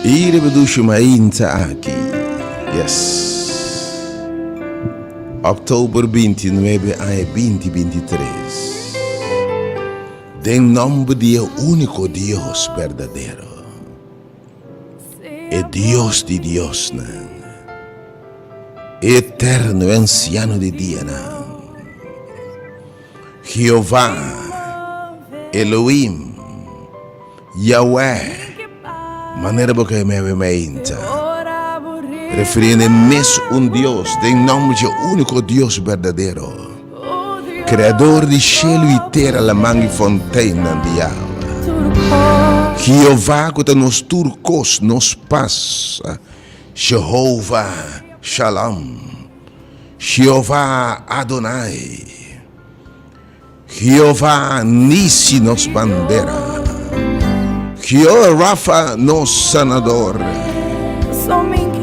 Iribedushi mainta aqui. Yes. Outubro 29 a 2023. Em nome do único Deus verdadeiro. É Deus de Deus, não. Eterno anciano de dia, não. Jeová, Elohim, Yahweh, maneira boca me inta. Referindo mesmo Deus, em nome do único Deus verdadeiro. Criador de cielo e terra, la mangi fontaine de água. Jeová, que nos turcos, nos passa. Jehová, Shalom. Jeová, Adonai. Jeová, Nisi, nos bandera. Jeová, Rafa, nos sanador.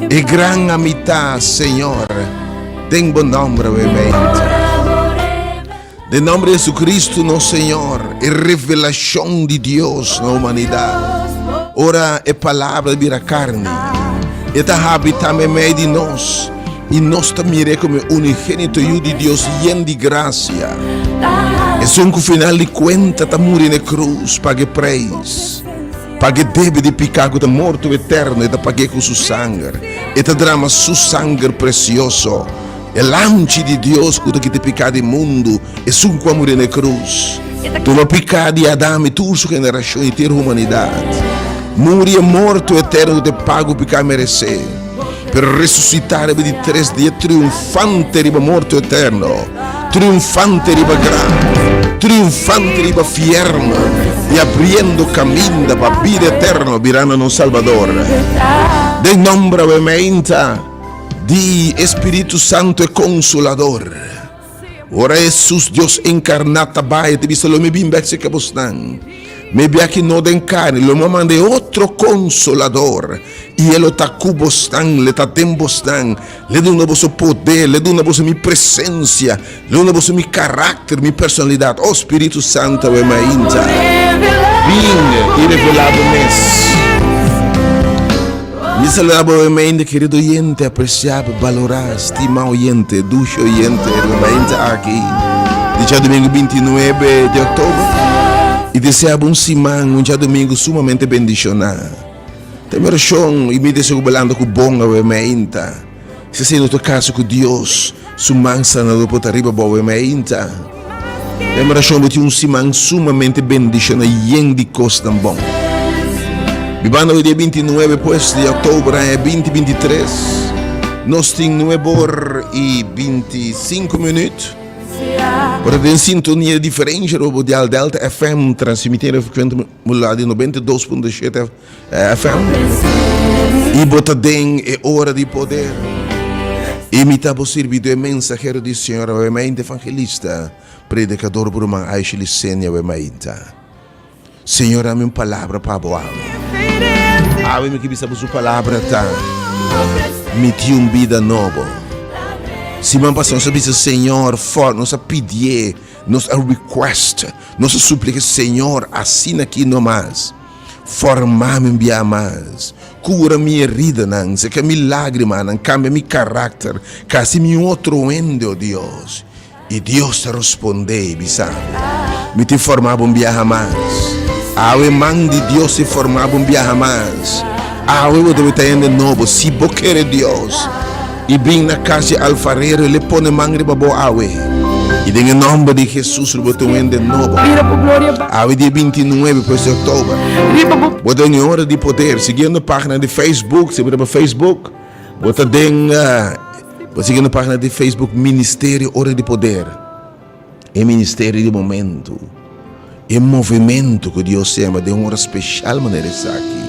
E gran amistad, Senhor, tem bom nome, obviamente. De nome de Jesucristo, nosso Senhor, e revelação de Deus na humanidade. Ora é palavra de carne, e está habitando em meio de nós, e nós também como unigênito de Deus, lleno de graça. E só que final de conta, está morrendo na cruz, pague preço. Pague deve de picar com o morto eterno, e está pague com seu sangue, e está drama seu sangue precioso. É lanche de Deus que te picar do mundo e sum com a morrer na cruz. Tu vai picar de Adão e toda sua geração e ter humanidade. Morrer morto eterno te pago picar merecer. Per ressuscitar de 3 dias triunfante riba morto eterno. Triunfante riba grande. Triunfante riba fierno. E abrindo caminho para a vida eterna virando no Salvador. De nome ovviamente di Espírito Santo e Consolador. Ora Jesus Deus encarnata vai te visto lo me bimbexi que bostan. Me bia que no den carne, lo me mande outro Consolador. E ele tá cubostan, le tá tembostan, le dá uma vosso poder, le dá uma vosso mi presença, le dá uma vosso mi caráter, mi personalidade. O Espírito Santo é mainta. Vim e revelado mes. Mi saludablemente, querido oyente, apreciado, valorar, estimado oyente, dulce oyente, realmente aquí, dia domingo 29 de outubro, e desejo semana, dia domingo sumamente bendicionado. Tem razão, e me desejo falando com bom, obviamente, se sei no teu caso com Deus, sumang sanador por arriba, obviamente. Tem razão, que tem semana sumamente bendicionado, e de coisa tão bom. Vivendo o dia 29 de outubro de 2023, nós temos 9 e 25 minutos. Para ter sintonia diferente, o Radial Delta FM transmitindo frequentemente de 92.7 FM. E bota den é hora de poder. Imitava o serviço de mensageiro de Senhor, obviamente evangelista, predicador por uma Aisha Licênia, obviamente. Senhor, a minha palavra para boa. Ave que bisa sua palavra tá. Me tiu vida nova. Se man passou sobre isso, Senhor, for nossa pedir, nossa request, nossa súplica, Senhor, assina aqui no mais. Formar-me enviar mais. Cura minha herida, não. Se que milagre, mano, cambia meu caráter, casi meu outro ende, oh Deus. E Deus te responde, bisa. Me te formava enviar mais. Awe man de Deus se formava enviar mais. Awe o deve estar de novo, se bo quer Deus. E bem na casa alfarero, ele põe mangre para bo awe. E em nome de Jesus, ele botou de novo. Awe dia 29 de outubro. Botou em hora de poder. Seguindo a página de Facebook, se você para Facebook, botou seguindo a página de Facebook, Ministério Hora de Poder. É Ministério de Momento. É movimento que Deus chama de uma hora especial, maneira está aqui.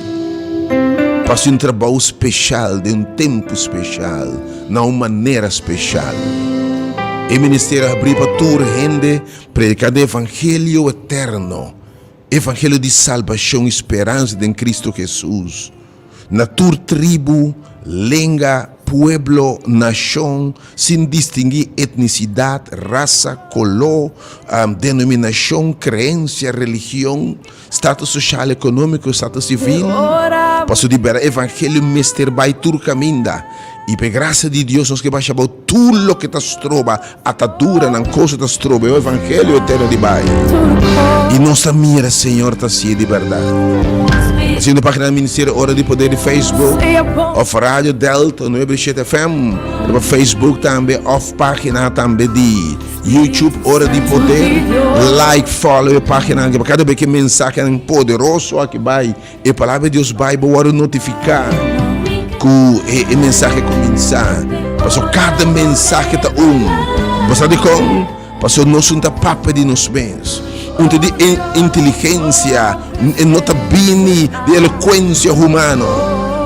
Passa um trabalho especial, de um tempo especial, de uma maneira especial. O ministério abriu para toda gente, predicando o evangelho eterno, evangelho de salvação e esperança em Cristo Jesus. Na tua tribo, língua, pueblo, nação, sem distinguir etnicidade, raça, color, denominação, crença, religião, status social, econômico, status civil. Posso liberar evangelho mister by turcaminda. E per grazia di Dio nós que baixamos tudo que tas trova, atadura nan cosa tas trova, o evangelho eterno di bai. E nossa mira, Senhor, ta sia de verdade. Assim na página do Ministério Hora de Poder de Facebook, of Radio Delta, no Ebrechet FM, no Facebook também, of página também de YouTube Hora de Poder, like, follow a página, que cada vez que mensagem poderoso aqui vai, e a palavra de Deus vai, bora notificar que a mensagem começar. Passou cada mensagem tá Você de como? Passou nós um papo de nós mesmos. De inteligência, não está bem de eloquência humana,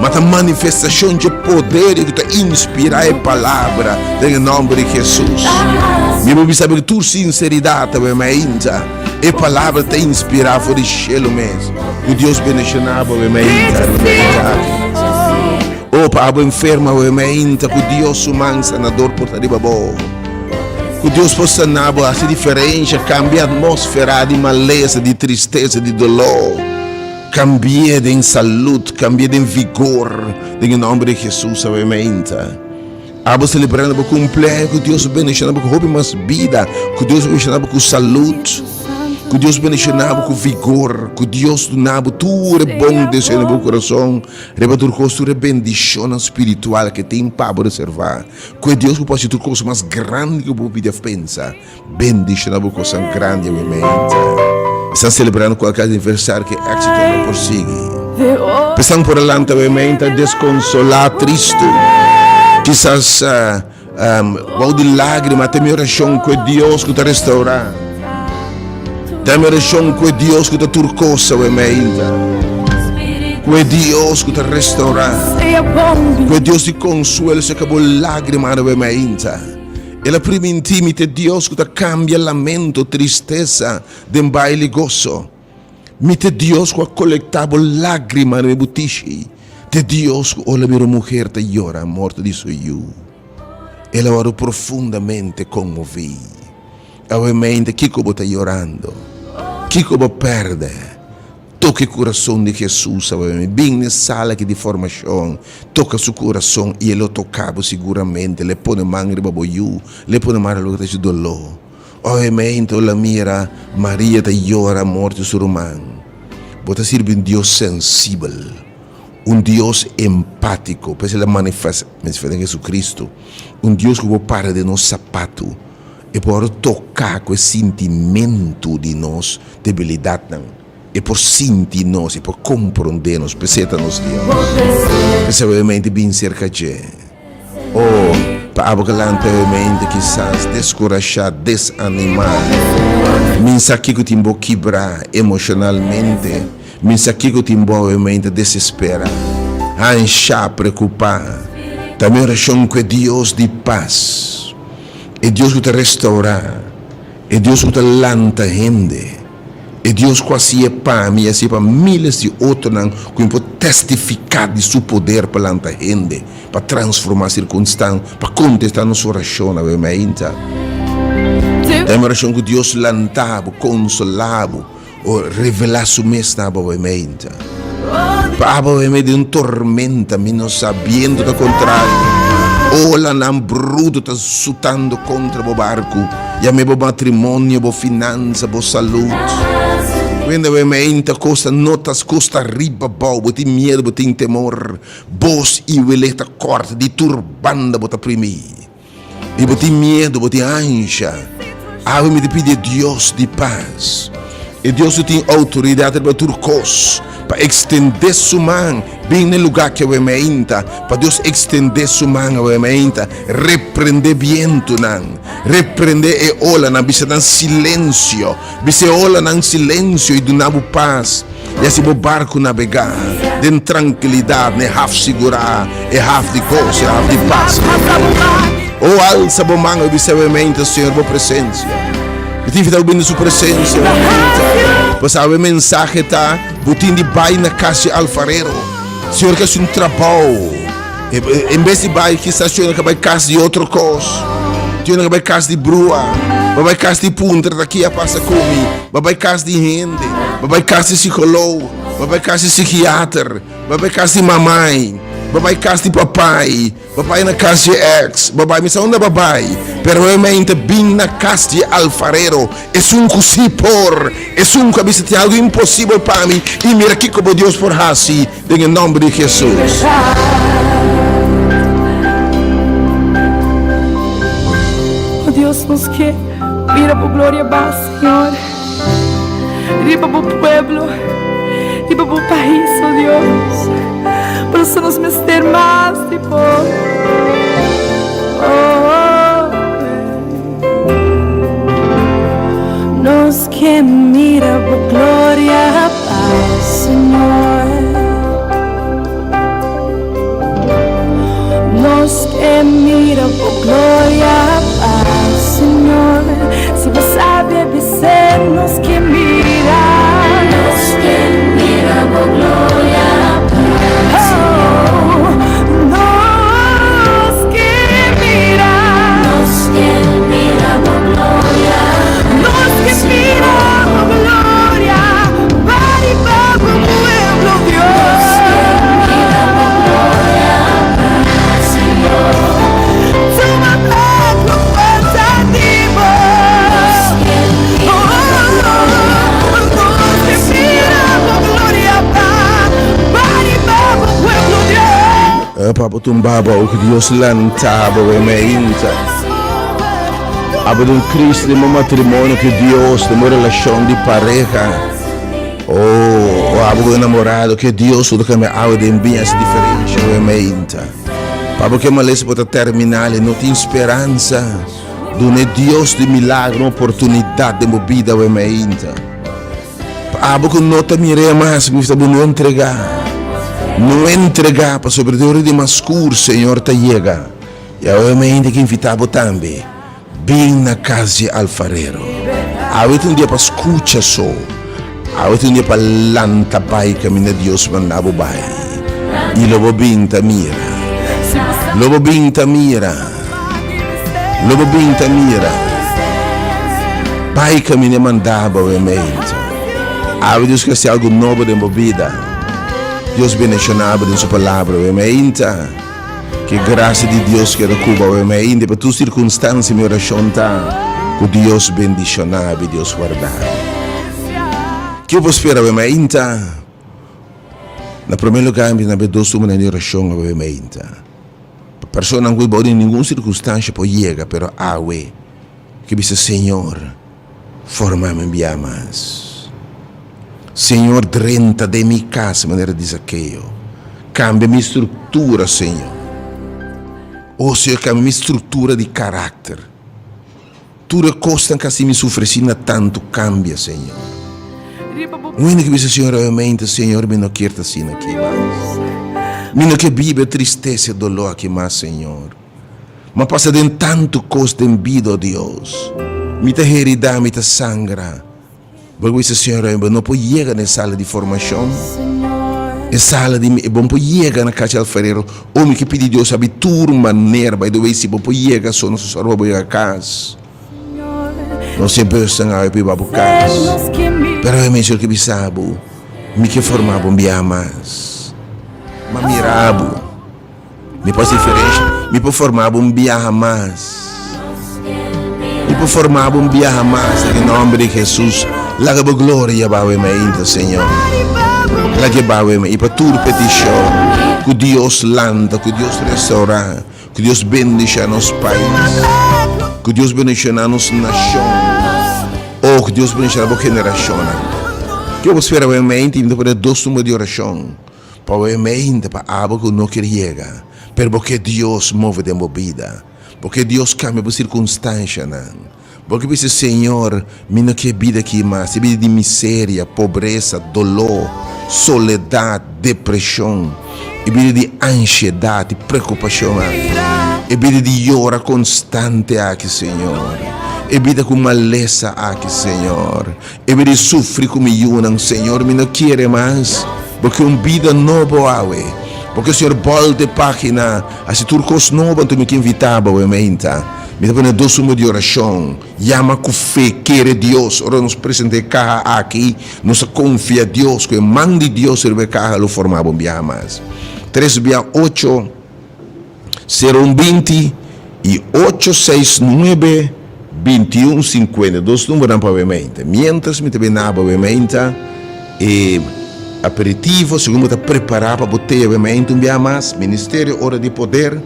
mas a manifestação de poder que está inspirar a palavra em nome de Jesus. Me vou saber que tua sinceridade é ainda a palavra te inspirar por o mesmo. Que Deus bendicionava o oh, para a enferma o ainda que Deus humano sanador por arriba bom. Que Deus possa sanar essa diferença, cambiar a atmosfera de maleza, de tristeza, de dolor, cambiar em saúde, cambiar em vigor, em nome de Jesus, amém. Abo celebrando o cumpleaños, que Deus bendicionava com mais vida, que Deus bendicionava com saúde, que Deus bendicionava com vigor, que Deus donava tudo bom desejo no meu coração, rebatur coisa bendição espiritual que tem para reservar, que Deus pode ser tudo coisa mais grande que eu vou pedir pensar, bendicionava coisa grande na minha mente. Estão celebrando qualquer aniversário que êxito não persegue. Pensando por alante, minha mente desconsolar, triste, quizás vou de lágrimas, tem minha oração que Deus que te restaurar. Tem oração com Deus que te turcosa, com Deus que te restaurar, com Deus que consuela se acabou lágrima, e a prima intimita Deus que te cambia lamento, tristeza, de baile gozo. Mite Deus que colectava lágrima no butiche, de Deus que olha minha mulher te llora, morta de suyo. Ela ora profundamente comovida. Obviamente, Kiko está chorando. Kiko perde. Toca o coração de Jesus. Bem na sala de formação. Toca seu coração e ele tocava seguramente. Le põe mão de baboiu. Le põe mão de de dolor. Obviamente, la mira Maria está chora a morte do seu irmão. Bota servir um Deus sensível. Um Deus empático. Para ele manifestar em Jesus Cristo. Um Deus que vai parar de nosso sapato. E por tocar com o sentimento de nós, debilidade, e por sentir nós, e por compreender nós, presenta-nos Deus. Principalmente bem cerca de oh, para abacalantemente quizás descorajar, desanimar, mensagem que te vou quebrar emocionalmente, mensagem que te vou desesperar, ansiar, preocupar, também oração com Deus de paz. É Deus que te restaurar, é Deus que te lanta gente, é Deus que assim é para mim, assim para milhares de outros que pode testificar de seu poder para lantar gente, para transformar a circunstância, para contestar nossa oração, tem uma oração que Deus lantava, consolava, ou revelar sua mesa, para de uma tormenta, não sabendo do contrário. Ola nan bruto tá sutando contra o barco. E a meu matrimônio, bo finança, bo saúde. Quando eu me enta costa notas costa riba bo tem medo, bo tem temor. Bos e o eleta corta de turbanda bo tá primi. E bo tem medo, bo tem ansia. Ave me pedir Deus de paz. E Deus tem autoridade para turcos, para estender sua mão bem no lugar que eu me entra, para Deus estender sua mão eu me entra, repreender viento não, repreender e ola não, bisa não silêncio, bisa ola não silêncio e do nabo paz, e assim o barco navegar, de tranquilidade, ne half segurar, e half de coisa, half de paz. O alça o mão e bisa eu me entra, Senhor, boa presença. E tem que estar bem na sua presença. Pois a mensagem está, botin de bai na casa alfarero. Senhor, que é um trabalho. Em vez de bai, que está senhor que vai casa de outra coisa. Senhor que vai casa de brua, vai casa de punta daqui a passa comigo, vai casa de gente, vai casa de psicólogo, Babai kasi psiquiatra, babai kasi mamãe, babai kasi papai, babai na kasi ex, babai misa onda babai, pero realmente bin na kasi alfarero, es un cusipor, es un cabisati algo impossível para mim, e mira que como Deus por hasi, em nome de Jesus. Oh Deus nos quer, mira por glória va, Senhor, riba por pueblo. E para o país, oh Deus, para nos meter mais tipo. Nos que mira por glória, paz, Senhor. Nos que mira por glória, paz, Senhor. Se você sabe dizer, nos que mira, nos que mira por glória, paz, Senhor. Nos que mira por glória, nos que mira por glória, vai para o pueblo, Deus. Mira por glória, paz, Senhor. Tu me pego pensativo. Nos que mira por glória, paz, vai para o pueblo, Deus. Papa tumbaba o que Deus lantava o emeinta. Aba de Cristo de meu matrimônio que Deus de minha relação de pareja. Oh, aba de namorado que Deus do que me aba de ambientes diferentes o emeinta. Papa que malês pode terminar e não tem esperança. Dune Deus de milagre, uma oportunidade de movida o emeinta. Aba que não te mire mais, me está não entregar. Não entregar para sobreviver de mascur, Senhor, te chega. E obviamente que invitava também. Bem na casa alfarero. Avete um dia para escutar só. Avete um dia para lanta pai caminha Deus mandava bai. E lobo binta mira. Lobo binta mira. Lobo binta mira. Pai caminha mandava obviamente. Avete Deus que se algo novo de movida. Deus bendicionava em sua palavra, obviamente. Que graça de Deus que recuba, obviamente, para tuas circunstâncias, minha oração está, que Deus bendicionava e Deus guardava. Que eu posso esperar, obviamente, na primeiro lugar, na dois turmas de oração, obviamente. A pessoa não pode em nenhuma circunstância pode chegar, pero awe, que diz, Senhor, forma-me enviar mais. Senhor, renta de minha casa, maneira de Zaqueu. Cambia minha estrutura, Senhor. Oh, Senhor, cambia minha estrutura de caráter. Tudo costa que assim me sofrecina tanto, cambia, Senhor. Não que diz, Senhor, realmente, Senhor, me não quer assim aqui mais. Me não quer viver tristeza e dolor aqui mais, Senhor. Mas passa de tanto costa em vida, oh Deus. Me te herida, me te sangra. Porque esse Senhor não pode chegar na sala de formação, na sala de não pode chegar na casa alfarero, homem que pede Deus sabe turma maneira, vai do se não pode chegar só no seu roubo a casa. Não sempre estão a ir para a casa. Pero é melhor que me sabe, me que formava um dia mais, mas mirabo, me pode diferente, me pode formar um dia mais. E por formar um dia mais, em nome de Jesus, lá que a glória vai me Senhor. Lá que vai me e para tudo petição, que Deus landa, que Deus restaura, que Deus bendiga nos países, que Deus bendiga nos nações, ou que Deus bendiga a geração. Que eu espero realmente para dois turmas de oração, para realmente para algo que não queria, porque Deus move de movida. Porque Deus cambia por circunstância, porque diz, Senhor, me não quer vida aqui mais, vida de miséria, pobreza, dolor, soledade, depressão, e vida de ansiedade, preocupação, e vida de llora constante aqui, Senhor, e vida com maleza aqui, Senhor, e vida de sofrer como eu, Senhor, me não quer mais, porque vida nova é. Porque o Senhor volta a página, assim turcos novos, tu me que invitava, obviamente. Me pone dos sumos de oração. Llama com fé, querer Deus. Ora nos presente cá aqui. Nos confia Deus. Que mande Deus ser cá lo formava mais. 368 0120 e 869 2150. Dos números para obviamente. Mientras me também na obviamente e aperitivo, segundo está preparar para botar obviamente mais. Ministério Hora de Poder.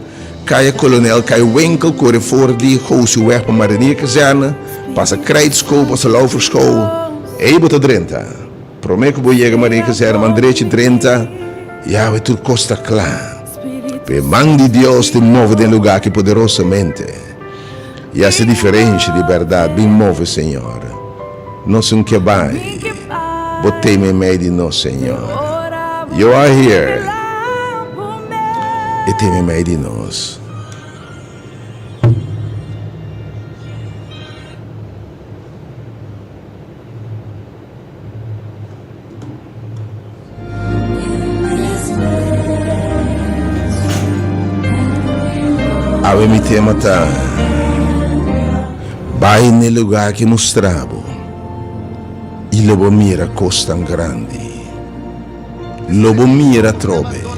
Caia Coronel, Caia Winkel, corre voor die, goos je weg van Marinier Kazerne, passa Krijtskool, passa Lauverskool, e bota Drenta. Prometo que vou chegar a Marinier Kazerne, Mandreetje Drenta, ja, we tu costa claro. Pe mandi Deus te move em lugar que poderosamente. E essa diferença de verdade, bem move, Senhor. Não são que vai, botei-me em meio de nós, Senhor. You are here. E tem em meio de nós. Ave me tema tá. Vai no lugar que mostrava. E lobo mira costa grande. Lobo mira trove.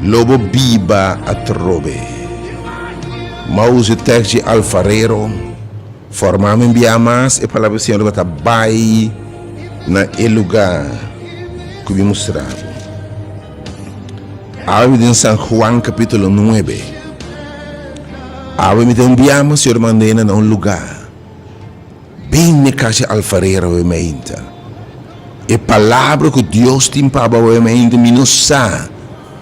Lobo biba a trove. Mause text de alfarero. Formamos em biamas e palavra do Senhor bata bai na lugar que me mostrava. Ave em São Juan capítulo 9. Ave me enviamos, Senhor, mandena na lugar. Bem na casa alfarero e meinta. E palavra que Deus tem para o meinta me não sabe.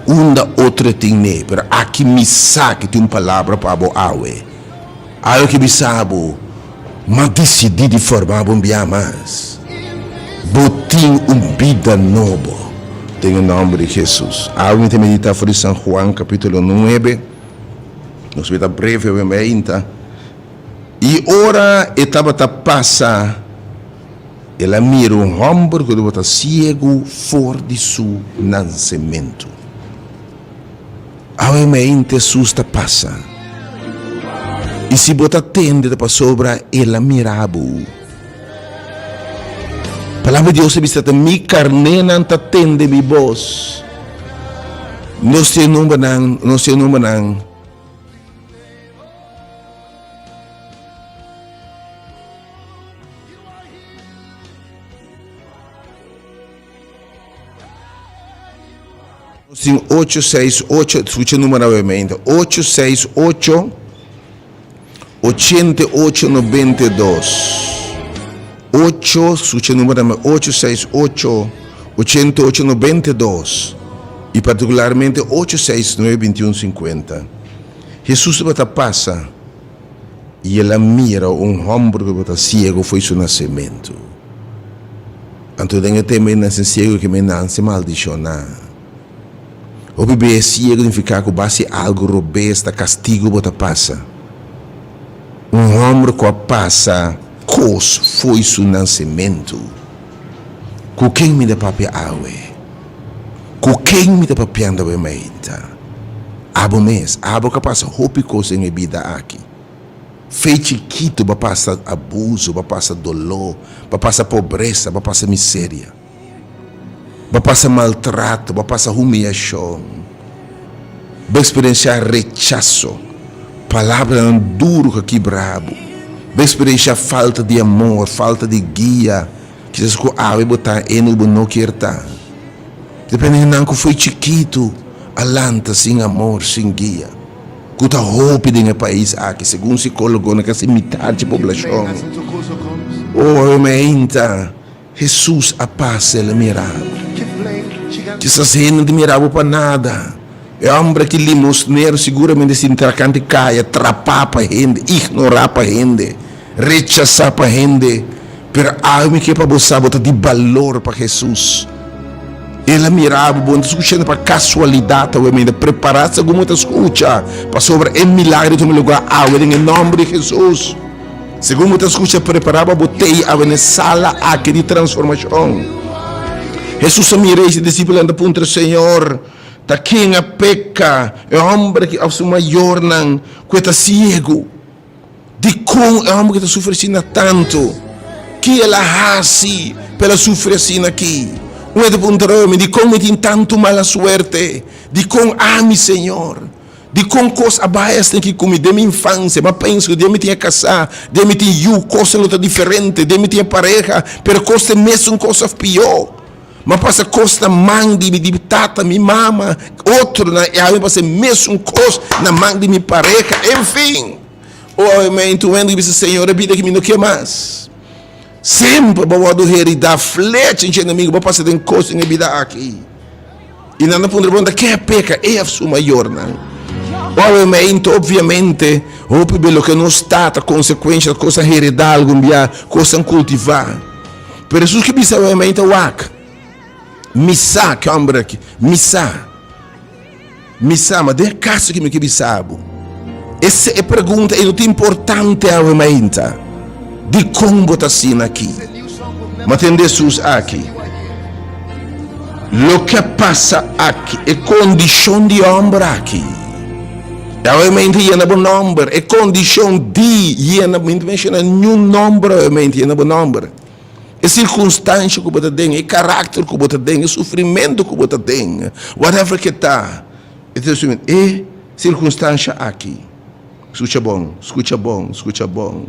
Unda outra tem ne, pero aqui me sabe que tem uma palavra para o awe. Awe que me sabe, mas decidi de formar um dia mais. Botim vida novo. Tem o nome de Jesus. Awe me meditar por São Juan capítulo 9. Nós vamos breve obviamente. E ora etapa ta passa. Ela mira homem que está cego fora de seu nascimento. Obviamente Jesus está passa. E se bota tende para sobra, ela mirava. Palavra de Deus se vista mi carne não está tende mi voz. Não se número. Sim, 868, escucha o número novamente, 868 8892. 868 8892 e particularmente 869 2150. Jesus bata passa e ela mira homem que bata cego foi seu nascimento. Então tem também nasce cego que me nasce maldicionar. O bebê é cego de ficar com base algo robusto, castigo bota passa. Homem que passa cos foi seu nascimento. Com quem me dá papel awe? Com quem me dá papel anda bem meita? Abo mês, abo que passa roupa coisa em vida aqui. Feito chiquito, para passar abuso, para passar dolor, para passar pobreza, para passar miséria. Para passar maltrato, para passar humilhação. Para experienciar rechaço. Palavra duro que aqui brabo. Para experienciar falta de amor, falta de guia. Que se com a botar no não quer estar. Dependendo que foi chiquito, alanta sem amor, sem guia. Que tá roupa no país aqui, segundo psicólogo, na casa metade da população. Oh, meinta, Jesus a paz ele mirava. Que essa cena não mirava para nada. É homem que limosneiro seguramente se intercante caia, atrapar para a gente, ignorar para a gente, rechazar para a gente. Pero algo que para você botar de valor para Jesus. Ela mirava, bom, escutando para casualidade, obviamente, preparar-se como te escuta, para sobre o milagre do meu lugar, em nome de Jesus. Segundo te escuta, preparava, botei a sala aqui de transformação. Jesus mira esse discípulo anda para o Senhor, Ta quem a peca é homem que ao seu maior não que está cego. De como é homem que está sofrendo tanto. Que ela raci pela sofrer aqui. Um é de pontarome de como tem tanto mala suerte. De como ame Senhor. De como coisas abaias tem que comer de minha infância. Mas penso que de me tinha casar. De me tinha coisa outra diferente. De me tinha pareja. Pero coisa mesmo coisa pior. Mas passa coisa mãe de minha tata, minha mama. Outro na eu passa mesmo coisa na mãe de minha pareja. Enfim. Obviamente, o endo que disse Senhor, a vida que me não quer mais. Sempre vou do rei da flecha em inimigo, vou passar em coisa em vida aqui. E não é para que é peca, é a sua maior, não. Obviamente, o pelo que não está a consequência da coisa heredar algum dia, coisa cultivar. Por isso que bisa obviamente o ac. Missa, que homem aqui, missa, mas de caso que me que bisabo. Essa é a pergunta é muito importante obviamente. De como está sendo aqui. Mas tem Jesus aqui. O que passa aqui é condição de homem aqui. Obviamente, ele não é nome. É condição de. Ele não menciona nenhum nome, obviamente. Ele não é nome. É circunstância que você tem. É caráter que você tem. É sofrimento que você tem. Whatever que está. É circunstância aqui. Escuta bom, escuta bom, escuta bom.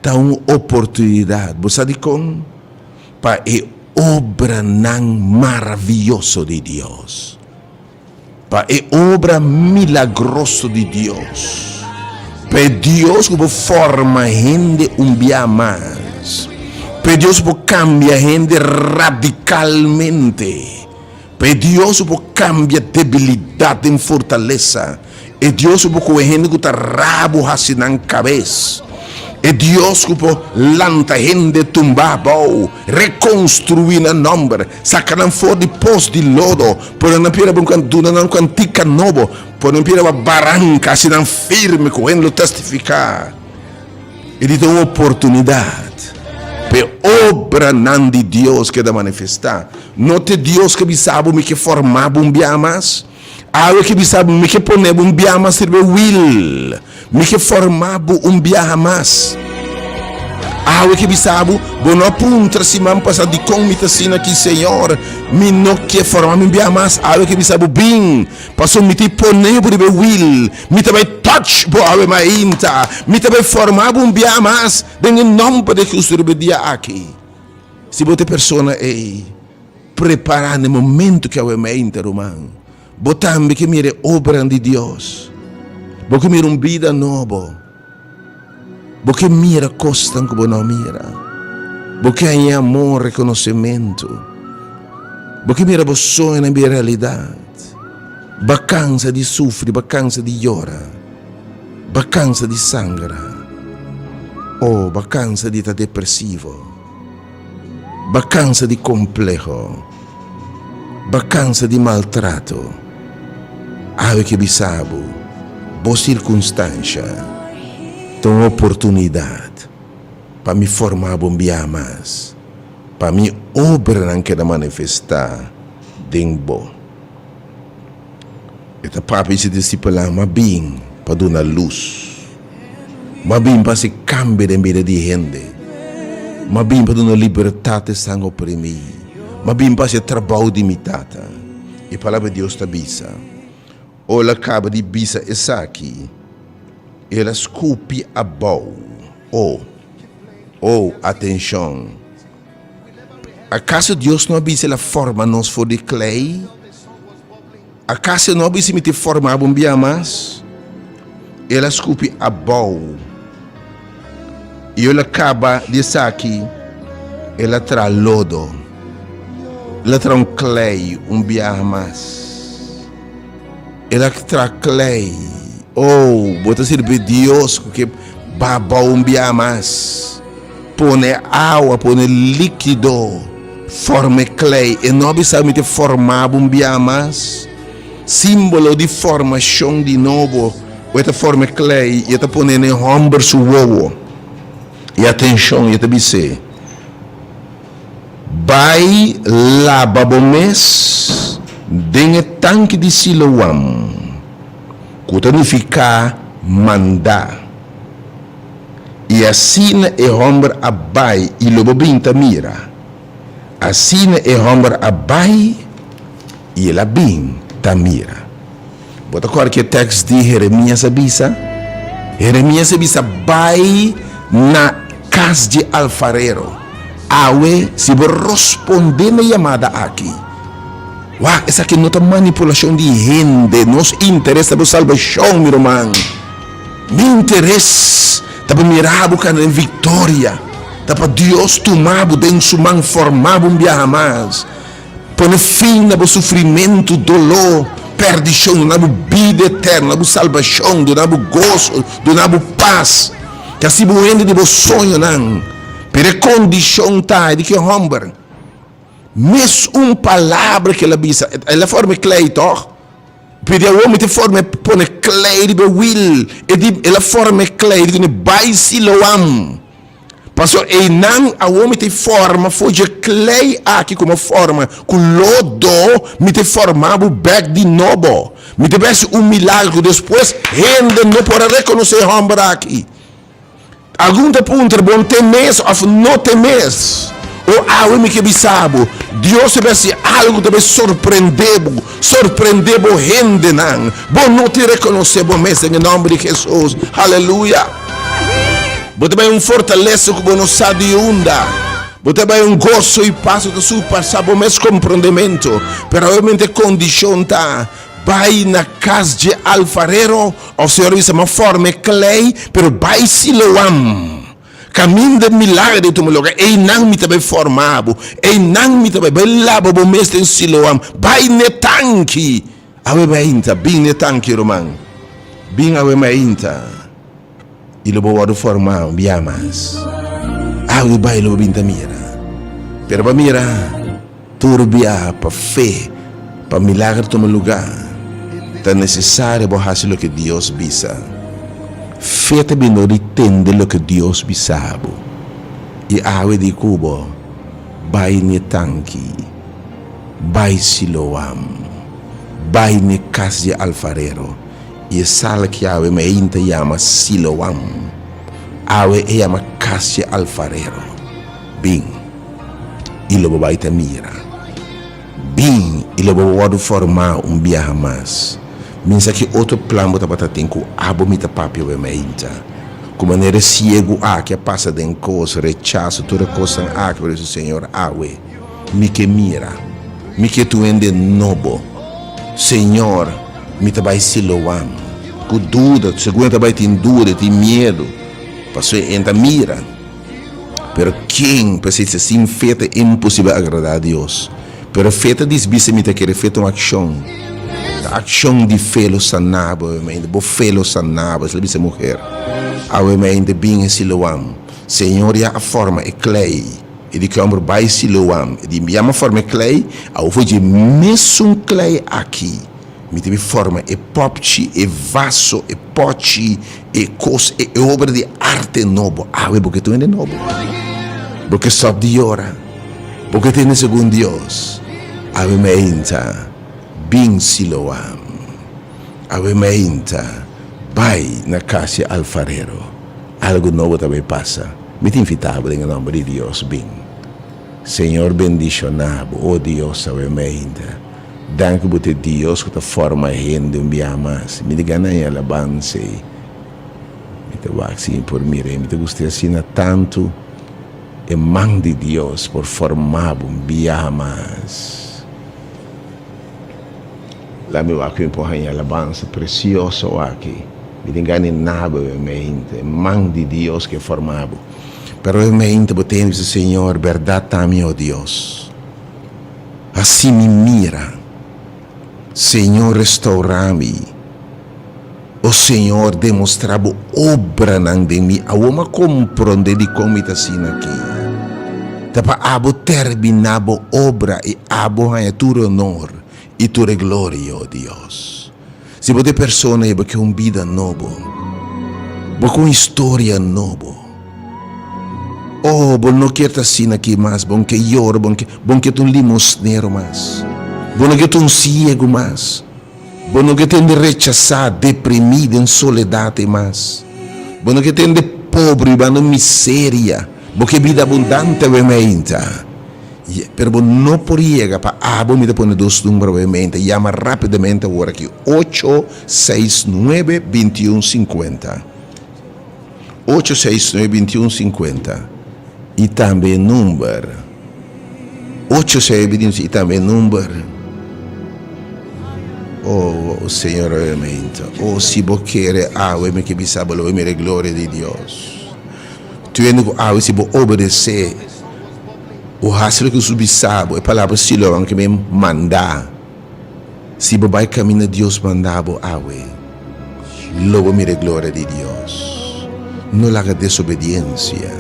Tá uma oportunidade, você sabe como? Para a obra não maravilhosa de Deus. Para a obra milagrosa de Deus. Para Deus que forma gente dia mais. Para Deus que cambia gente radicalmente. Para Deus que cambia debilidade em fortaleza. É Deus que a gente que está rabo assim na cabeça. É Deus que lanta gente tumbado, reconstruir na nombre, sacar fora de pós de lodo, por não pira não cantica novo, por não pira barranca, assim não firme, com ele testificar. Ele tem uma oportunidade, para obra não de Deus que dá manifestar. Não te Deus que sabe me que formava dia mais. Algo que sabe me que poner dia mais serve will. Me que formava dia mais. Algo que sabe, bom apunta se man passa de como me assim aqui Senhor, me não que formar dia mais. Algo que sabe bem, passou me te poner de will, me também touch bo ave mainta, me também formar dia mais. Em nome de Jesus dia aqui. Se você persona é preparar no momento que ave mainta romano. Botambe que mire obra de Deus. Porque mira vida nova. Porque mira costa que você não mira. Porque há amor, reconhecimento. Porque mira você na minha realidade. Vacança de sofrer, vacança de llorar. Vacança de sangrar. Ou vacança de estar depressivo. Vacança de complexo. Vacança de maltrato. Ave que bisabo, boa circunstância, tem uma oportunidade para me formar um dia mais, para me obra não quer manifestar dentro. Eta papi se discipular, mas bem para dar luz, mas bem para se cambiar em vida de gente, mas bem para dar liberdade sem oprimir, mas bem para se trabalho de mitata. E a palavra de Deus está bisa. Ela acaba de bisa essa aqui. Ela esculpe a bow. Atenção. Acaso Deus não avisa a forma nós for de clay? Acaso não avisa me te formar um dia mais? Ela esculpe a bow. E ela acaba de essa aqui. Ela traz lodo. Ela traz clay um dia mais. Ela traz clay. Bota servir Deus que baba um dia mais. Põe água, põe líquido, forma clay. E não precisa te formar um dia mais. Símbolo de formação de novo. Esta forma clay, e esta põe em ombro seu ovo. E atenção, e esta vai lá, babomês. dengue tanque de Siloam, que significa mandar. E assim é homem abai e lobo binta mira. Assim é homem abai e ela binta mira. Bota agora que o texto de Jeremias avisa. Jeremias avisa vai na casa de alfarero. Awe se vou responder na chamada aqui. Uau, essa aqui não é manipulação de gente. Nos interessa a salvação, meu irmão. Me interessa para mirar a vitória. Para Deus tomar dentro de mão formar um dia mais. Põe fim ao sofrimento, dolor, perdição, na vida eterna, na salvação, na gozo, na paz. Que assim o ende de vos sonho não. Per a condição tá de que homem. Mas palavra que ela diz, ela forma clay, toch? Porque o homem te forma põe clay de will, e ela forma clay de vai Siloam. Passou e não a homem te forma foi de clay aqui como forma, com lodo me te formava o back de novo. Me te parece milagre depois, gente não pode reconhecer homem aqui. Algum ponto bom temes ou não temes. Ou algo que bisabo, Deus se vê algo deve surpreender gente não. Bom não te reconhecer bom mesmo em nome de Jesus. Aleluia. Você vai fortaleza que você não sabe de onda. Você vai gozo e paz que você passa bom mesmo compreendimento. Pero realmente condição tá. Vai na casa de alfarero, o Senhor diz uma forma clay, pero vai Siloam. Caminho de milagre de tu lugar. E não me também formado. E não me também. Vai lá, bom mestre em Siloam. Vai ne tanque. Awe mainta. Bem ne tanque, irmão. Bem awe mainta. E lo vou formar. Biamas. Awe vai lo binta mira. Pero para mira. Turbia. Para fé. Para milagre de tu lugar. É necessário fazer o que Deus visa. Fete bem não entende o que Deus bisabo. E awe de cubo, vai ne tanque, vai Siloam, vai ne casa de alfarero. E sala que awe me ainda chama Siloam. Awe chama casa de alfarero. Bem, e lo vai te mira. Bem, e lo vai formar dia mais. Minsa que outro plano para ter com abo mita papio e meinta. Como maneira ciego que passa de coisa, rechaço, toda coisa que por isso Senhor awe. Me que mira, me que tu ende nobo. Senhor, me te vai Siloam. Com dúvida, segundo vai ter dúvida, tem medo. Passou ainda mira. Pero quem precisa sem fé é impossível agradar a Deus. Pero fé diz bisa me te querer feita uma ação. Ação de felo sanabo, bo felo sanabo, ela disse mulher. Awemende bem em Siloam. Senhor, a forma é clay. E de que homem vai Siloam. E de a forma é clay, ao foi de mesmo clay aqui. Me teve forma é popchi, é vaso, é pote, é coisa, é obra de arte novo. Porque tu é novo. Porque sobe de hora. Porque tem segundo Deus. Awemende. Bem Siloam, awementa, vai na casa alfarero, algo novo também passa. Me te invitava em nome de Deus, bem. Senhor bendicionado, oh Deus, awementa. Danke por Deus que te forma gente dia mais. Me diga na alabança. Me te waxi por mim, me te gostei assim tanto. E mão de Deus por formar dia mais. Lá meu aqui empurra em alabança precioso aqui. Me engane nada, mente, mão de Deus que é formado. Pero eu mente botei Senhor, verdade também, ó Deus. Assim me mira. Senhor, restaura-me. O Senhor demonstrava obra de mim. A uma compreende de como está sendo aqui. Tapa abo terminava obra e abo a tu honor. E tu glória, ó Deus. Se você pessoa que uma vida nova, com uma história nova. Oh, bom não quer assim aqui mais, bom que llora, bom que tu limosnero mais. Bueno que tú ciego más. Bueno que te rechazado, deprimido, en soledad más. Bueno que te pobre, van en miseria. Porque vida abundante obviamente. Pero no por llegar para me pone dos números obviamente. Llama rapidamente ahora aquí 869-2150. 869-2150. E também número 869 e também número. Oh Senhor, obviamente. Oh, se você quer me que bisaba lo me glória de Deus. Tu é se você obedecer. O raciocínio que subissabo é palavra silão que me mandar. Se você vai caminhar Deus mandava logo me glória de Deus. Não haja desobediência.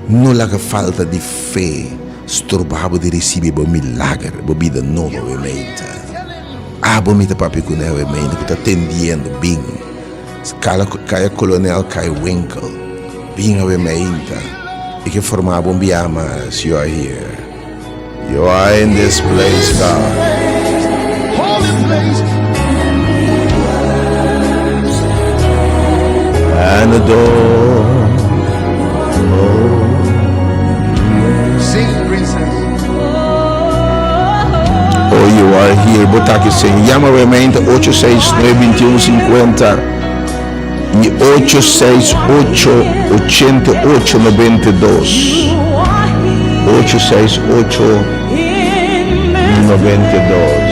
Não haja falta de fé. Estorbava de receber o milagre, a vida nova, obviamente. Bonita papi com ela, obviamente, que está atendendo bem. Cai coronel, cai Winkel. Bem, obviamente. E que formava biamas. You are here. You are in this place, God. Holy place. And adore. Sing, princess. Oh, you are here. Botar aqui sem. Llama obviamente 869-2150 e 868-8892. 868-92.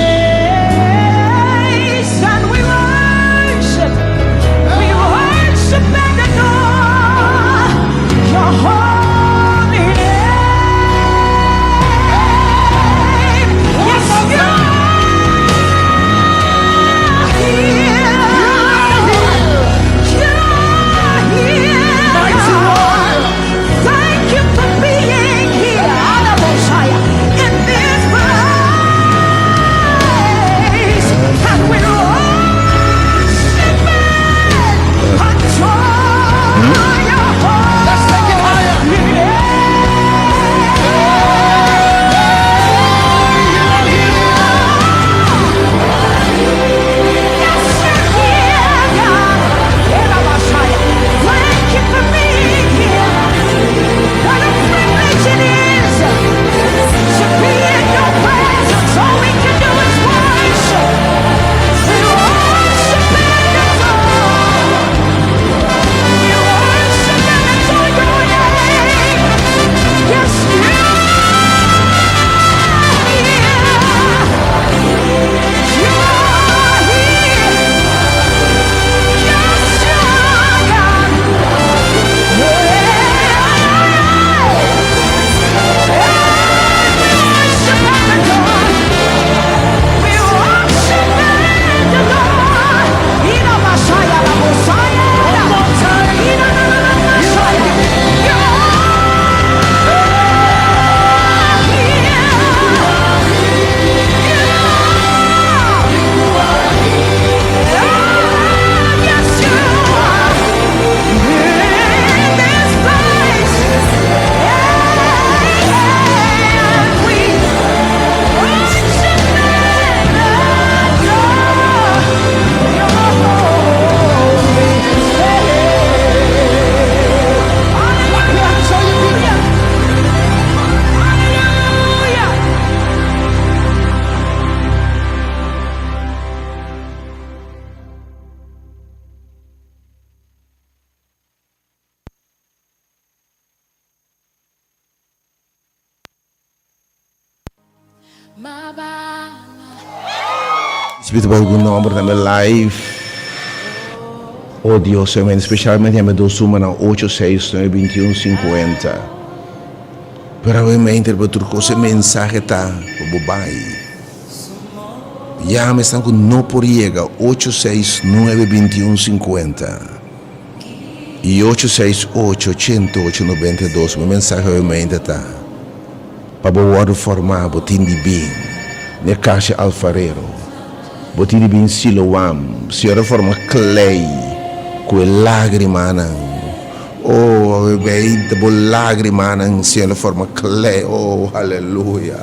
Espírito algum nome também live. Oh Deus, especialmente me dou suma na 869-2150. Para obviamente para turco esse mensagem tá o bai. Já me estão com não por chega 869-2150 e 868-8892. O mensagem obviamente tá para o word formar botin de bem, ne caixa alfarero. Botin de bem siloam, senhora forma clay, com lágrima nan. Oh, bem, bo lágrima nan, senhora forma clay. Oh, aleluia.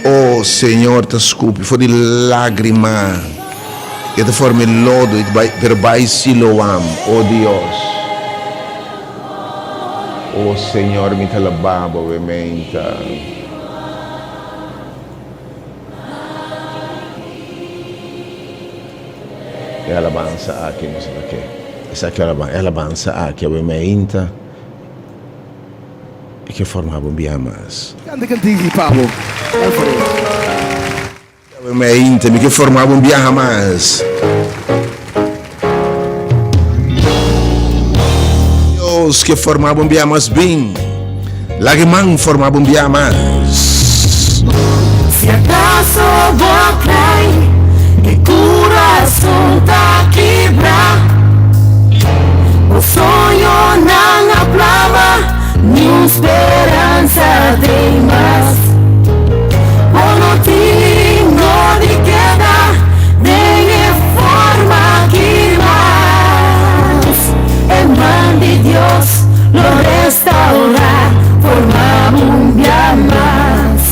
Oh, Oh Senhor, te scopi fuori lagrima che te formi il lodo per bai Siloam, oh Dios. Oh Senhor, mi te la babo ovviamente. E alabanza aqui, não sei o que. Essa aqui é alabanza aqui, ovviamente. E che formava un biamas. Grande cantigi, Paolo. Ovviamente, mi che formava un biamas. Deus que formava un biamas bem. Lagman formava un biamas. Se acaso vou cair e coração tá quebrado, o sonho não aplava, nenhuma esperança tem mais. Eu não tenho de queda, nem forma que mais. Em mão de Deus, lo restaurar, formar dia mais.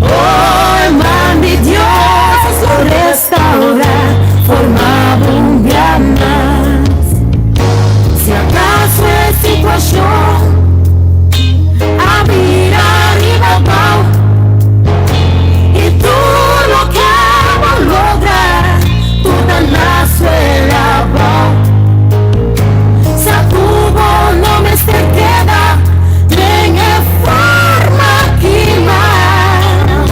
Oh, em mão de Deus, lo restaurar, formar dia mais. Se acaso é situação a mirar e babau, e tu lo que vou lograr, toda na suela bom. Se a tubo não me queda, nem é forma que mais.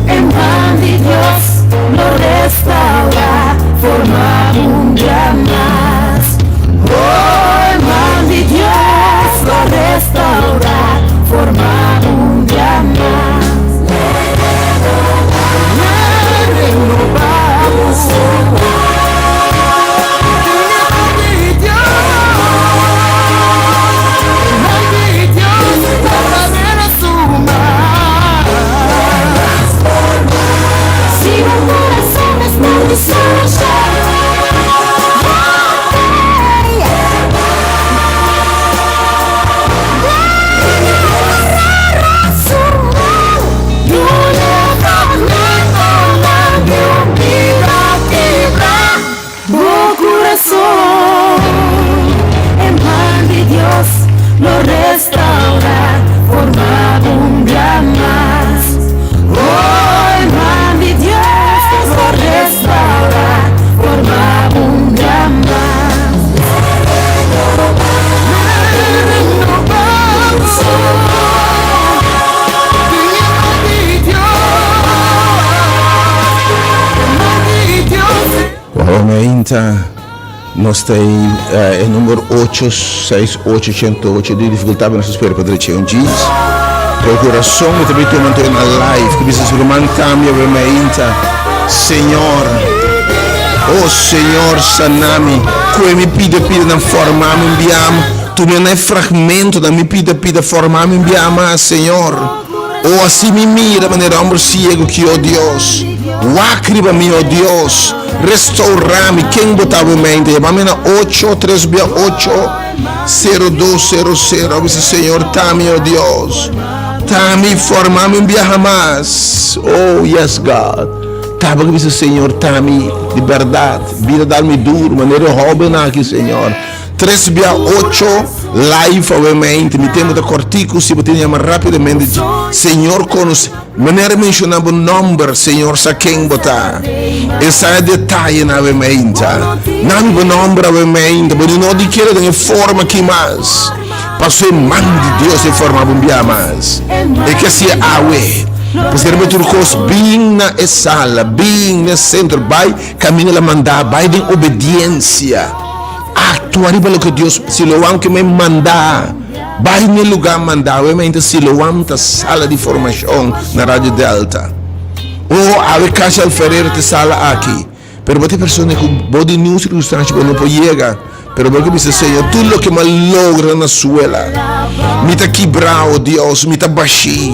Em mão de Deus, lo restaura, forma dia mais. Oh, em mão de Deus, lo restaura, forma dia mais. Si un corazón es maldición, en mano de Dios lo restaura, forma dia más. Oh, en mano de Dios lo restaura, forma dia más. Ovviamente nós temos o número 86808 de dificuldade para espera para dizer um dia. Procuração e também tu mantém na live que precisa ser um cambio ovviamente. Senhor, oh Senhor, sanami, que me pide na formar me enviamo, tu me não é fragmento da me pide formar me enviamo, Senhor. Oh, assim me mira de maneira homem ciego que oh Deus, lacrima-me oh Deus, restaura-me, quem botava em mente, chama-me na 8368-0200, disse Senhor, tá-me oh Deus, tá-me, forma-me um dia mais, oh yes God, tá-me, disse Senhor, tá-me, de verdade, vida dá-me duro, maneira rouba aqui Senhor, 368 live ovviamente mi temo da cortico si poteva rapidamente Senhor conosce maneira mencionava o nome Senhor sa quem botar essa é detalhe ovviamente não o nome ovviamente mas não de que de forma que mais passou em mão de Deus em forma bombia mais e que se awe possiamo turcos bem na sala bem no centro vai caminho la mandar vai de obediência atuar pelo que Deus Siloam que me mandar vai no lugar mandar obviamente Siloam ta sala de formação na Rádio Delta ou a caixa alfereiro te sala aqui pero bote persone com body news circunstância não pode chegar pero porque dice Senhor tudo que me logra na suela me tá quebrado Deus me tá baixi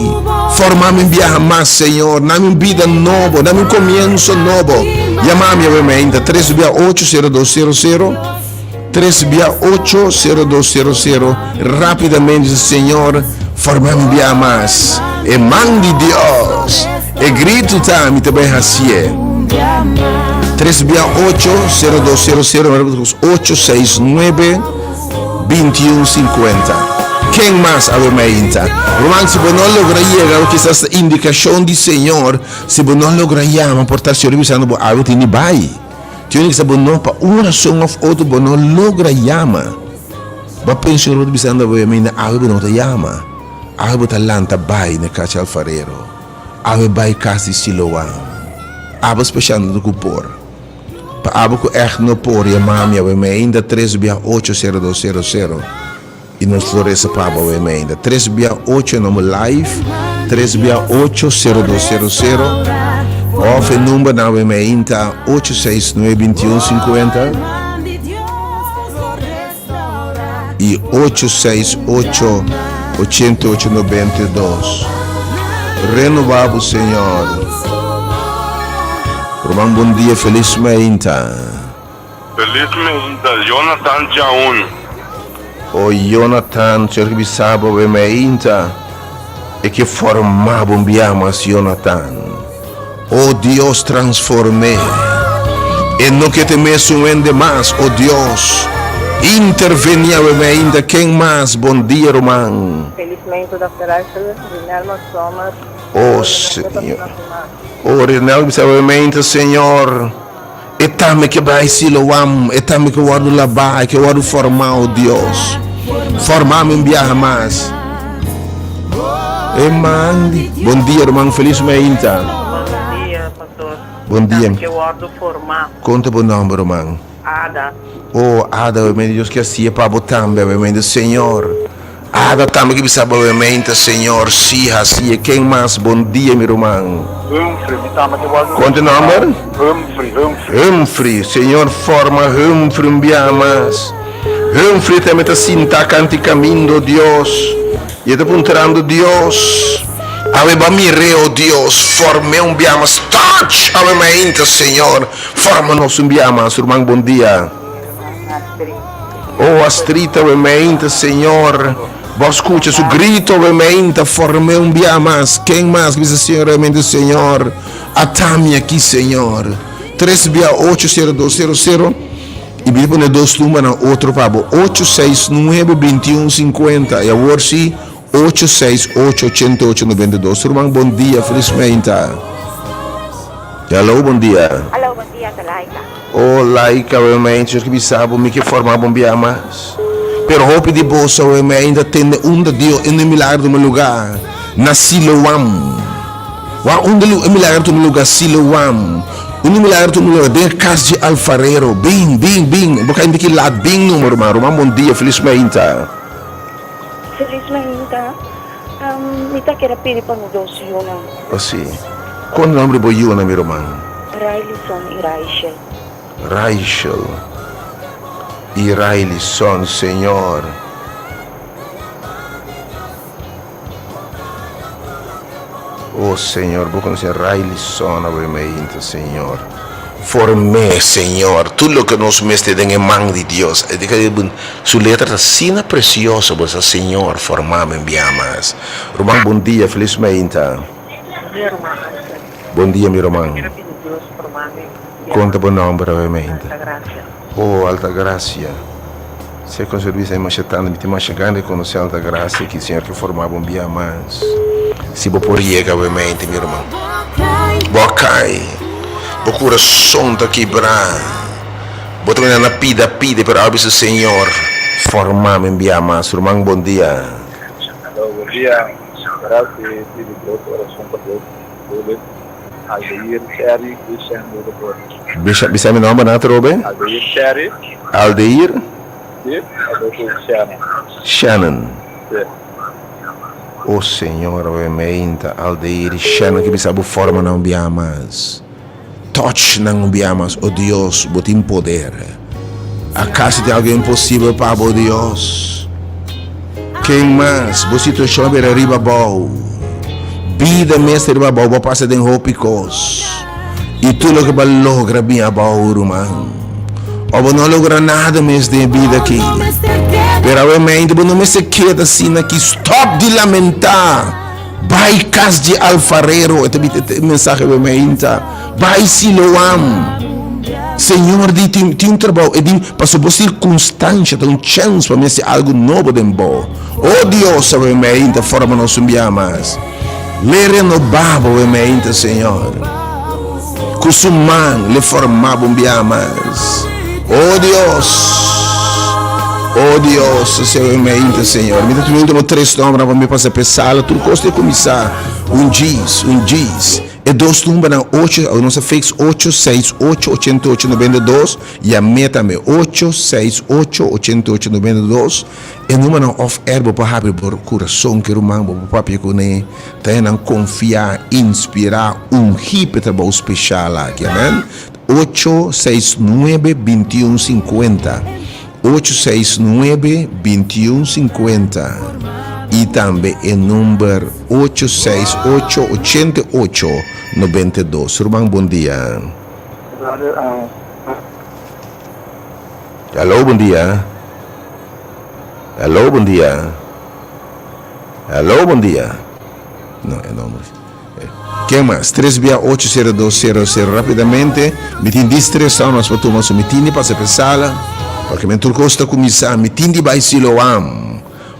formar-me viajar mais Senhor dá-me vida novo dá-me começo novo chama-me obviamente 368-0200 368-0200 rapidamente Senhor formar-me viajar mais em mão de Deus E grito também também assim. 368-0200 869-2150. Quem mais ave mainta? Romano, se não logra chegar que essa indicação do Senhor, se não logra chamar portar se revisando bo ave tini bai. Tiene que saber não para uma razão ou outra bo não logra chamar. Ba penso revisando ave mainta ave não te chama. Ave talanta bai na casa alfarero. Ave bai casa Siloam. Ave special no cupor. Pa ave ko echt no por ya mami ave mainta 368-0200. E nos floresta papa o emenda 368 no live 368-0200 off o número na emenda 869-2150 e 868-8892. Renovado Senhor. Romão, bom dia, felizmente. Jonathan Jaun. O Jonathan cercava o meinta e que formava um biamas Jonathan. Oh Deus transformé e não que te messo ende mais, oh Deus intervenia o meinta. Quem mais? Bom dia, Romão. Felizmente da Ferrari, Rinaldo Sommer. Oh Senhor. Oh Rinaldo o meinta, Senhor. E também que vai Siloam, e também que eu vou lavar, que eu vou formar, oh Deus. Formar-me em mais. Bom dia, irmão, felizmente. Bom dia, pastor. Bom dia. Que eu vou formar. Conta o nome, irmão. Ada. Oh, Ada, Deus que assim é para botar, Senhor. Ada também que sabe, Senhor, sim, assim, quem mais? Bom dia, meu irmão. Conta o nome? Humphrey, Senhor, forma Humphrey, mais. Humphrey também está sinta canti caminho, Deus. E está apontando, Deus. Aveva mire, oh Deus, forme um biamas. Touch, aveva Senhor. Forma-nos um biamas, irmão, bom dia. Oh, Astrid, aveva Senhor. Vos escucha su grito, ovviamente, forme un biamas. Quem mais, dice Senhor, realmente, Senhor. Atame aqui, Senhor. 368-0200. E me põe dois números na outro pabo. 869-2150. E agora sim, 868-8892. Irmão, bom dia, felizmente. Hello, bom dia. Hello, bom dia, Laika. Oh, Laika, realmente, que me sabe, me que formar bom biamas. Pero hope de bolsa ainda tem de Deus em milagre do meu lugar na Siloam. Milagre do meu lugar Siloam. Milagre do meu lugar de casa de alfarero. Bem. Porque ainda que lá bem número, mano. Bom dia, felizmente. Mita kira pili pa no dosi yun ang Assim. Qual o nome do Yuna, meu irmão? Rileyson e Rachel. E Rileyson, Senhor. Oh, Senhor, vou conhecer Rileyson, obviamente, Senhor. Formé, Senhor, tudo que nos mestre em mão de Deus. Sua letra está sina preciosa, você, Senhor, formar-me em biamas. Romão, bom dia, felizmente. Bom dia, meu irmão. Conta bom nome, obviamente. Oh, alta graça. Se com serviço aí machetando, me tem mais chegando e conhecer alta graça que o Senhor que formava um dia mais. Se vou por aí, obviamente, meu irmão. Bocai. O coração está quebrado. Vou também na pida, para abrir o Senhor. Formar-me um dia mais. Irmão, bom dia. Bom dia. Graças a Deus, coração para Deus. Aldeir Sherry, Christian Woodward. Bisa meu nome, Nato Robin? Aldeir Sherry. Aldeir? Sim, Aldeir Shannon. Shannon. Sim. Oh Senhor, obviamente, Aldeir Shannon, que bisa forma não biamas. Touch não biamas, oh Deus, botim poder. Acaso tem alguém impossível para o Deus? Quem mais? Você te chama para riba bom. Vida mestre babau ba passa den hopicos. E tudo que vai logra minha bauru man. Ou não logra nada mais de vida aqui. Pero obviamente não me se queda assim aqui. Stop de lamentar. Vai casa de alfarero, ito mensaje we mainta. Vai Siloam. Senhor, tem um trabalho, e passou por circunstância, tem um chance para ser algo novo dentro. Oh Deus, we mainta, forma nos mais. Le renovava we mainta, Senhor. Kusuman, le formava mais. Oh Deus, Senhor, mainta, Senhor. Me dá o último 3 nomes para me passar a sala. Tu gosta de começar um diz. E 2 números 8, nossa fez 8688892 e a meta me 8688892 e número of erbo para abrir o coração que o mango para papi com ele tem não confiar, inspirar hip trabalho especial aqui, amém? 869-2150 869-2150 e também o número 868-8892. Irmão, bom dia. Alô, bom dia. Alô, bom dia. Alô, bom dia. Não, é número. Quem mais? 3680200 rapidamente. Me tem distração, nós podemos me tem para a sala, porque me turcosta começar, me tem de vai Siloam.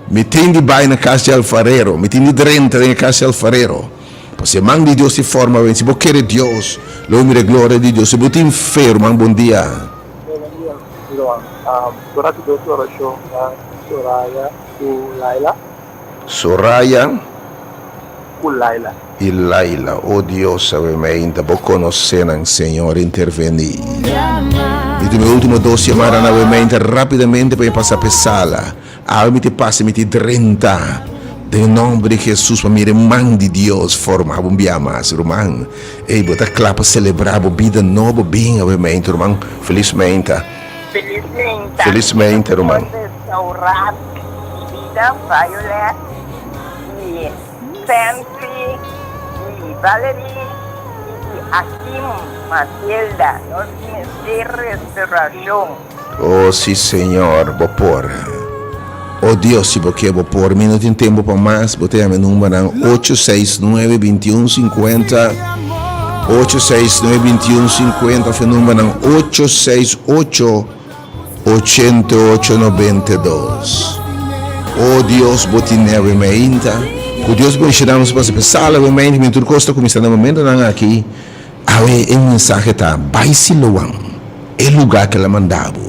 Me tem de vai na casa de alfarero, me tem de renta na casa de alfarero. Porque mão de Deus se forma, se você quer Deus, l'uomo glória de Deus. Se você tem fé, irmão, bom dia. Durante 2 horas, Soraya e Laila. Soraya Com Laila. e Laila. Oh Deus, ovviamente, può conoscere il Signore, intervenire. E tu mi ultimo 2 settimane, ovviamente, rapidamente per passare per sala. Mi ti passa, mi ti 30. Nel nome di Gesù, ma mi rimane di Dio, forma un biamas, romano. E bota clapa, celebravo vida nova, bem, ovviamente, romano. Felizmente. Felizmente, romano. Restaurar vida, Violet, e Fancy, e Valerie, e Hakim, Matilda. Nós temos restauração. Oh, sim, Senhor, vou pôr. Oh Deus, se você vou pôr, não tem tempo para mais, botei a meu número 869-2150. 869-2150, foi o número 868-8892. Oh Deus, botineve meinta. Que Deus me enxeramos para essa sala, obviamente, me turcosta começando no momento aqui. Aí, o mensagem está, vai Siloam, é o lugar que ela mandava,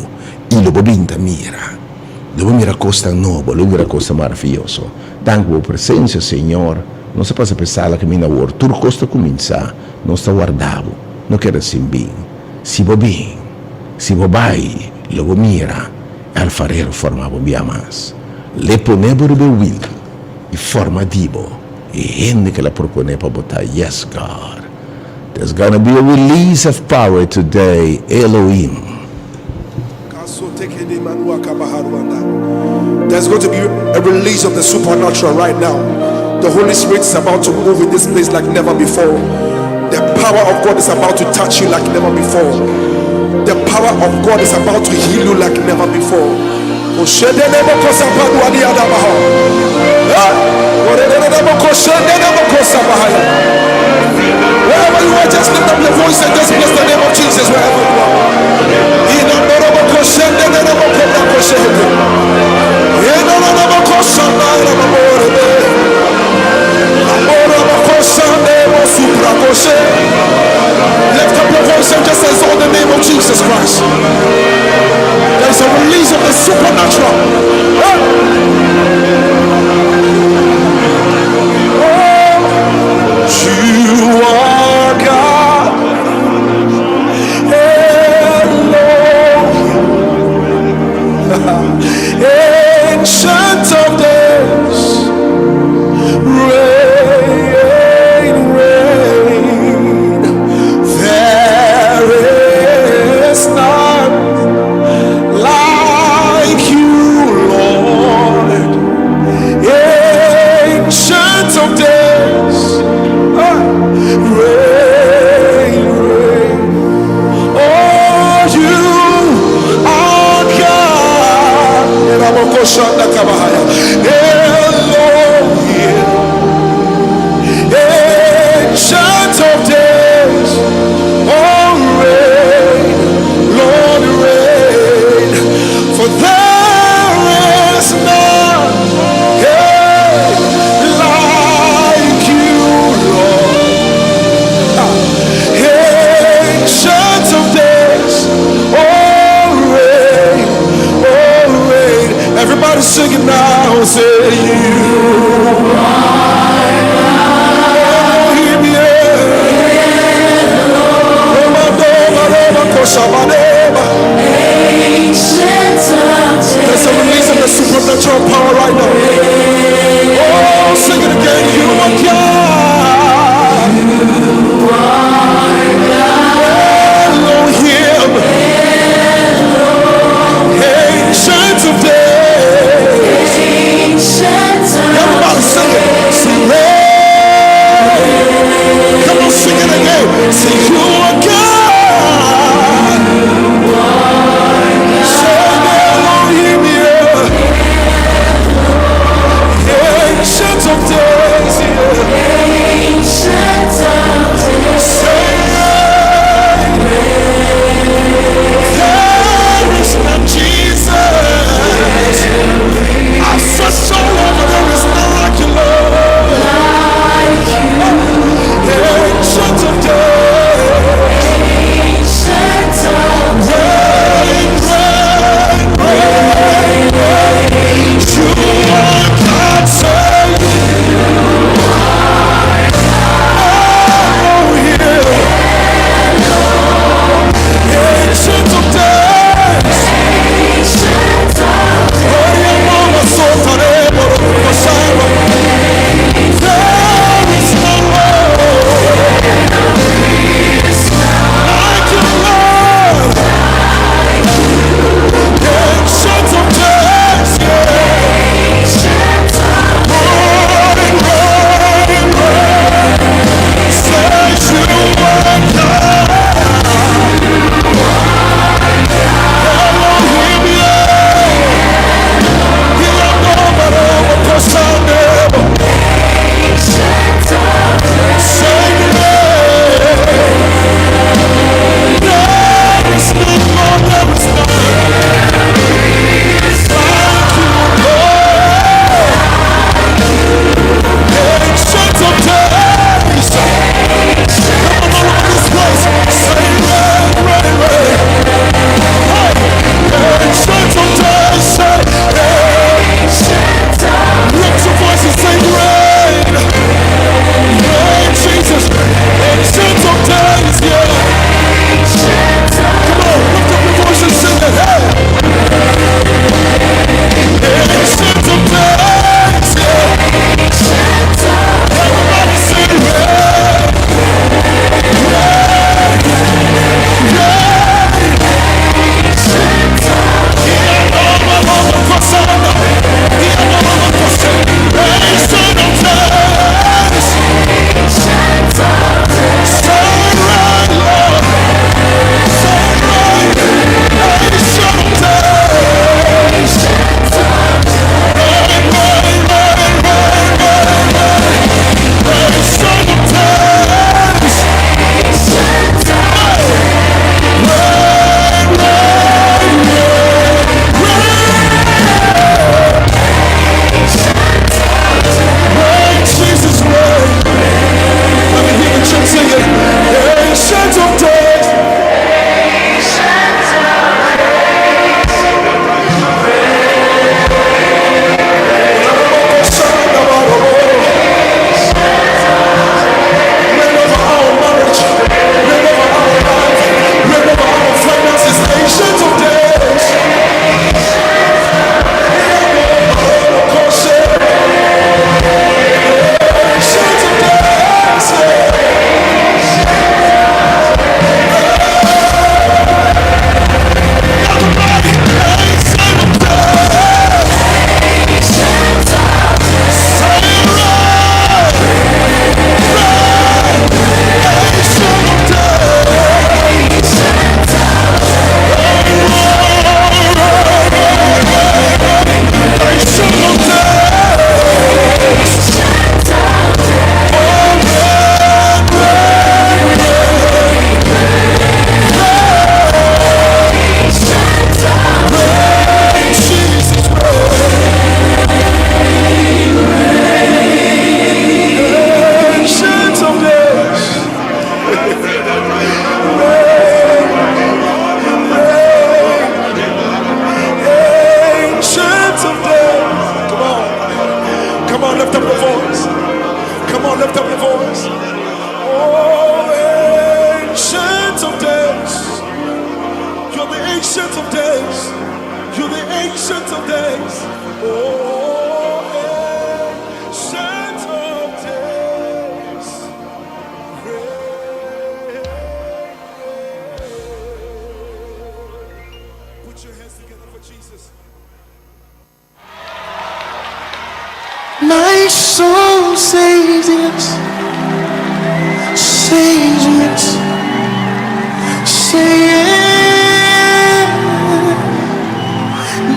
e o bobinta mira. Devo mira costa nova, lo mira costa maravilhoso. Danke por presença, Senhor. Não se passa pensar que minha word, tu costa começa, não está guardado, não quer assim bem. Se vou bem, se vou vai, logo mira, alfarero formava bem mais. Le poneva do will, e forma dibo, e gente que la propone para botar, yes God. There's gonna be a release of power today, Elohim. There's going to be a release of the supernatural right now. The Holy Spirit is about to move in this place like never before. The power of God is about to touch you like never before. The power of God is about to heal you like never before. Wherever you are, just lift up your voice and just bless the name of Jesus wherever you are. Lift up your voice and just exalt the name of Jesus Christ. There is a release of the supernatural. You are God. of days. Oh, ancient of days. Put your hands together for Jesus. My soul says yes, says yes, say yes.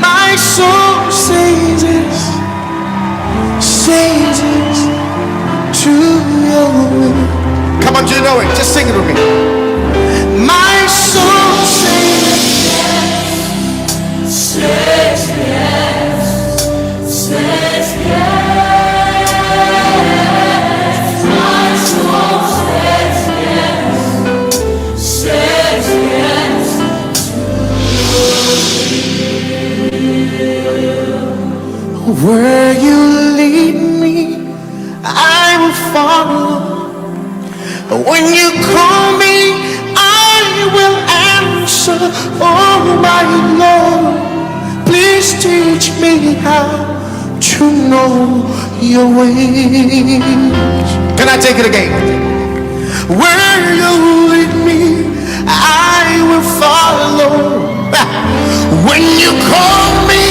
My soul says yes, says yes to your will. Come on, do you know it? Just sing it with me. My soul says yes, says yes, says yes. Where you lead me, I will follow. When you call me, I will answer. Oh my Lord, please teach me how to know your ways. Can I take it again? Where you lead me, I will follow. When you call me,